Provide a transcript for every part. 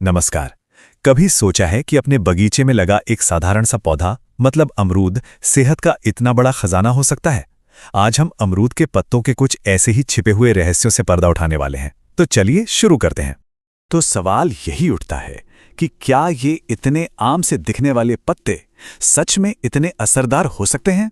नमस्कार। कभी सोचा है कि अपने बगीचे में लगा एक साधारण सा पौधा मतलब अमरूद सेहत का इतना बड़ा खजाना हो सकता है? आज हम अमरूद के पत्तों के कुछ ऐसे ही छिपे हुए रहस्यों से पर्दा उठाने वाले हैं। तो चलिए शुरू करते हैं। तो सवाल यही उठता है कि क्या ये इतने आम से दिखने वाले पत्ते सच में इतने असरदार हो सकते हैं?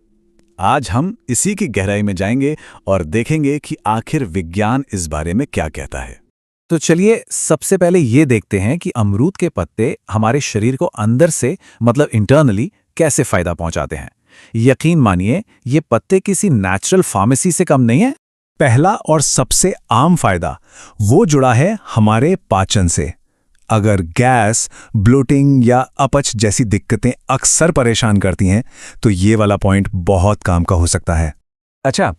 आज हम इसी की गहराई में जाएंगे और देखेंगे कि आखिर विज्ञान इस बारे में क्या कहता है। तो चलिए सबसे पहले ये देखते हैं कि अमरूद के पत्ते हमारे शरीर को अंदर से मतलब इंटरनली कैसे फायदा पहुंचाते हैं। यकीन मानिए ये पत्ते किसी नेचुरल फार्मेसी से कम नहीं है। पहला और सबसे आम फायदा वो जुड़ा है हमारे पाचन से। अगर गैस, ब्लोटिंग या अपच जैसी दिक्कतें अक्सर परेशान करती हैं तो ये वाला पॉइंट बहुत काम का हो सकता है। अच्छा,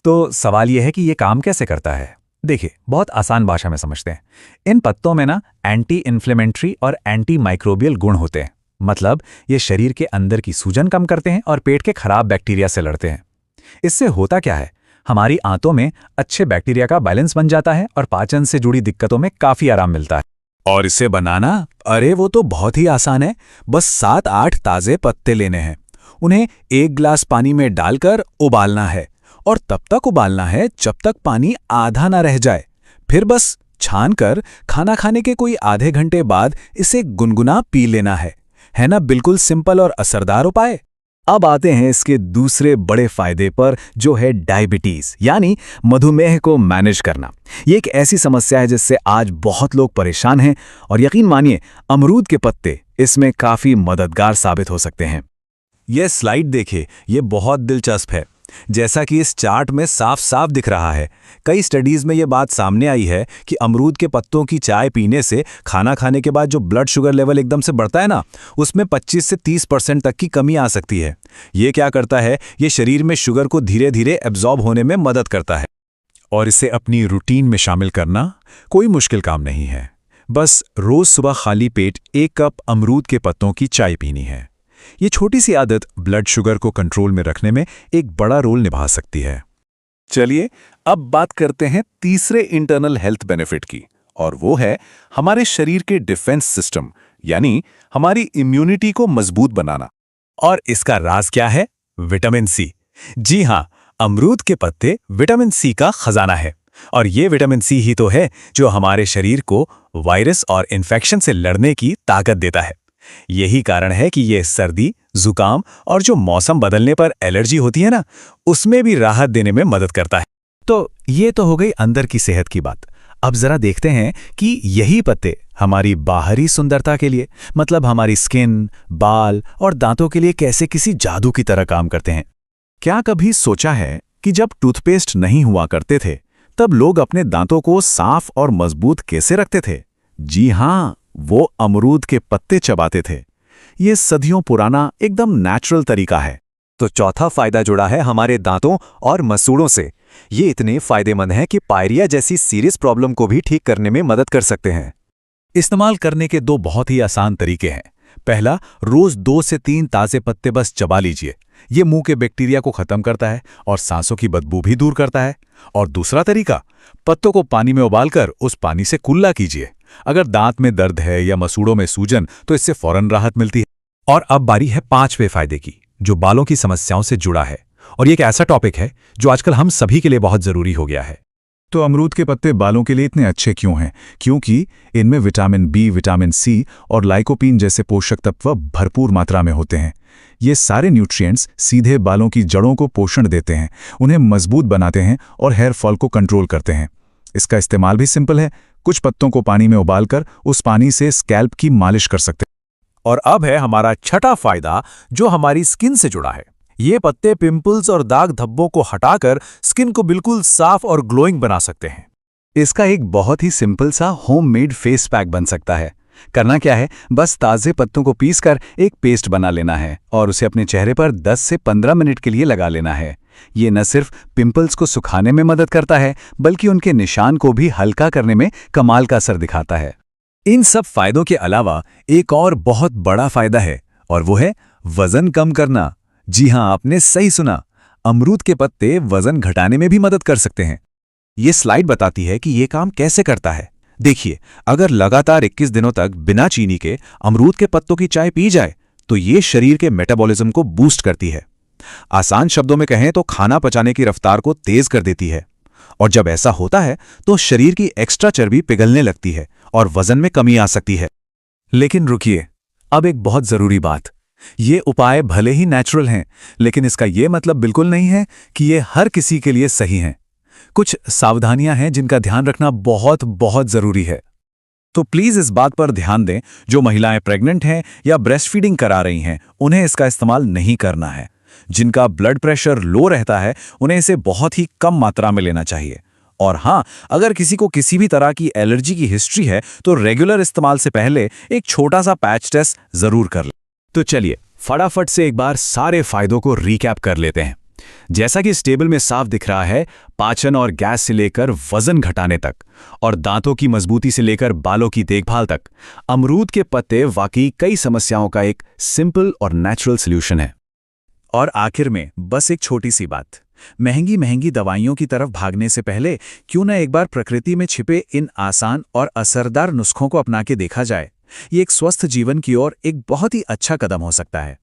तो सवाल यह है कि ये काम कैसे करता है। देखिए, बहुत आसान भाषा में समझते हैं। इन पत्तों में ना एंटी इन्फ्लेमेटरी और एंटी माइक्रोबियल गुण होते हैं। मतलब ये शरीर के अंदर की सूजन कम करते हैं और पेट के खराब बैक्टीरिया से लड़ते हैं। इससे होता क्या है, हमारी आंतों में अच्छे बैक्टीरिया का बैलेंस बन जाता है और पाचन से जुड़ी दिक्कतों में काफी आराम मिलता है। और इसे बनाना, अरे वो तो बहुत ही आसान है। बस 7-8 ताजे पत्ते लेने हैं, उन्हें 1 गिलास पानी में डालकर उबालना है और तब तक उबालना है जब तक पानी आधा ना रह जाए। फिर बस छानकर खाना खाने के कोई आधे घंटे बाद इसे गुनगुना पी लेना है ना। बिल्कुल सिंपल और असरदार उपाय। अब आते हैं इसके दूसरे बड़े फायदे पर, जो है डायबिटीज यानी मधुमेह को मैनेज करना। ये एक ऐसी समस्या है जिससे आज बहुत लोग परेशान हैं और यकीन मानिए अमरूद के पत्ते इसमें काफी मददगार साबित हो सकते हैं। यह स्लाइड देखिए, ये बहुत दिलचस्प है। जैसा कि इस चार्ट में साफ साफ दिख रहा है, कई स्टडीज में यह बात सामने आई है कि अमरूद के पत्तों की चाय पीने से खाना खाने के बाद जो ब्लड शुगर लेवल एकदम से बढ़ता है ना, उसमें 25 से 30% तक की कमी आ सकती है। ये क्या करता है, ये शरीर में शुगर को धीरे धीरे एब्जॉर्ब होने में मदद करता है। और इसे अपनी रूटीन में शामिल करना कोई मुश्किल काम नहीं है। बस रोज सुबह खाली पेट 1 कप अमरूद के पत्तों की चाय पीनी है। ये छोटी सी आदत ब्लड शुगर को कंट्रोल में रखने में एक बड़ा रोल निभा सकती है। चलिए अब बात करते हैं तीसरे इंटरनल हेल्थ बेनिफिट की, और वो है हमारे शरीर के डिफेंस सिस्टम यानी हमारी इम्यूनिटी को मजबूत बनाना। और इसका राज क्या है? Vitamin C. जी हाँ, अमरूद के पत्ते विटामिन सी का खजाना है। और ये विटामिन सी ही तो है जो हमारे शरीर को वायरस और इन्फेक्शन से लड़ने की ताकत देता है। यही कारण है कि ये सर्दी, जुकाम और जो मौसम बदलने पर एलर्जी होती है ना, उसमें भी राहत देने में मदद करता है। तो ये तो हो गई अंदर की सेहत की बात। अब जरा देखते हैं कि यही पत्ते हमारी बाहरी सुंदरता के लिए, मतलब हमारी स्किन, बाल और दांतों के लिए कैसे किसी जादू की तरह काम करते हैं। क्या कभी सोचा है कि जब टूथपेस्ट नहीं हुआ करते थे तब लोग अपने दांतों को साफ और मजबूत कैसे रखते थे? जी हाँ, वो अमरूद के पत्ते चबाते थे। ये सदियों पुराना एकदम नेचुरल तरीका है। तो चौथा फायदा जुड़ा है हमारे दांतों और मसूड़ों से। ये इतने फायदेमंद हैं कि पायरिया जैसी सीरियस प्रॉब्लम को भी ठीक करने में मदद कर सकते हैं। इस्तेमाल करने के 2 बहुत ही आसान तरीके हैं। पहला, रोज 2 से 3 ताजे पत्ते बस चबा लीजिए। ये मुंह के बैक्टीरिया को खत्म करता है और सांसों की बदबू भी दूर करता है। और दूसरा तरीका, पत्तों को पानी में उबालकर उस पानी से कुल्ला कीजिए। अगर दांत में दर्द है या मसूड़ों में सूजन तो इससे फौरन राहत मिलती है। और अब बारी है 5वें फायदे की, जो बालों की समस्याओं से जुड़ा है। और ये एक ऐसा टॉपिक है जो आजकल हम सभी के लिए बहुत जरूरी हो गया है। तो अमरूद के पत्ते बालों के लिए इतने अच्छे क्यों हैं? क्योंकि इनमें विटामिन बी, विटामिन सी और लाइकोपीन जैसे पोषक तत्व भरपूर मात्रा में होते हैं। ये सारे न्यूट्रिएंट्स सीधे बालों की जड़ों को पोषण देते हैं, उन्हें मजबूत बनाते हैं और हेयर फॉल को कंट्रोल करते हैं। इसका इस्तेमाल भी सिंपल है। कुछ पत्तों को पानी में उबालकर उस पानी से स्कैल्प की मालिश कर सकते हैं। और अब है हमारा छठा फायदा, जो हमारी स्किन से जुड़ा है। ये पत्ते पिंपल्स और दाग धब्बों को हटाकर स्किन को बिल्कुल साफ और ग्लोइंग बना सकते हैं। इसका एक बहुत ही सिंपल सा होममेड फेस पैक बन सकता है। करना क्या है, बस ताजे पत्तों को पीसकर एक पेस्ट बना लेना है और उसे अपने चेहरे पर 10 से 15 मिनट के लिए लगा लेना है। ये न सिर्फ पिंपल्स को सुखाने में मदद करता है, बल्कि उनके निशान को भी हल्का करने में कमाल का असर दिखाता है। इन सब फायदों के अलावा एक और बहुत बड़ा फायदा है, और वो है वजन कम करना। जी हाँ, आपने सही सुना, अमरूद के पत्ते वजन घटाने में भी मदद कर सकते हैं। ये स्लाइड बताती है कि ये काम कैसे करता है। देखिए, अगर लगातार 21 दिनों तक बिना चीनी के अमरूद के पत्तों की चाय पी जाए तो ये शरीर के मेटाबॉलिज्म को बूस्ट करती है। आसान शब्दों में कहें तो खाना पचाने की रफ्तार को तेज कर देती है। और जब ऐसा होता है तो शरीर की एक्स्ट्रा चर्बी पिघलने लगती है और वजन में कमी आ सकती है। लेकिन रुकिए, अब एक बहुत जरूरी बात। ये उपाय भले ही नेचुरल हैं, लेकिन इसका ये मतलब बिल्कुल नहीं है कि ये हर किसी के लिए सही हैं। कुछ सावधानियां हैं जिनका ध्यान रखना बहुत बहुत जरूरी है। तो प्लीज इस बात पर ध्यान दें, जो महिलाएं प्रेग्नेंट हैं या ब्रेस्ट फीडिंग करा रही हैं, उन्हें इसका इस्तेमाल नहीं करना है। जिनका ब्लड प्रेशर लो रहता है, उन्हें इसे बहुत ही कम मात्रा में लेना चाहिए। और हाँ, अगर किसी को किसी भी तरह की एलर्जी की हिस्ट्री है तो रेगुलर इस्तेमाल से पहले एक छोटा सा पैच टेस्ट जरूर कर लें। तो चलिए फटाफट से एक बार सारे फायदों को रिकैप कर लेते हैं। जैसा कि इस टेबल में साफ दिख रहा है, पाचन और गैस से लेकर वजन घटाने तक और दांतों की मजबूती से लेकर बालों की देखभाल तक, अमरूद के पत्ते वाकई कई समस्याओं का एक सिंपल और नेचुरल सॉल्यूशन है। और आखिर में बस एक छोटी सी बात, महंगी महंगी दवाइयों की तरफ भागने से पहले क्यों न एक बार प्रकृति में छिपे इन आसान और असरदार नुस्खों को अपना के देखा जाए। ये एक स्वस्थ जीवन की ओर एक बहुत ही अच्छा कदम हो सकता है।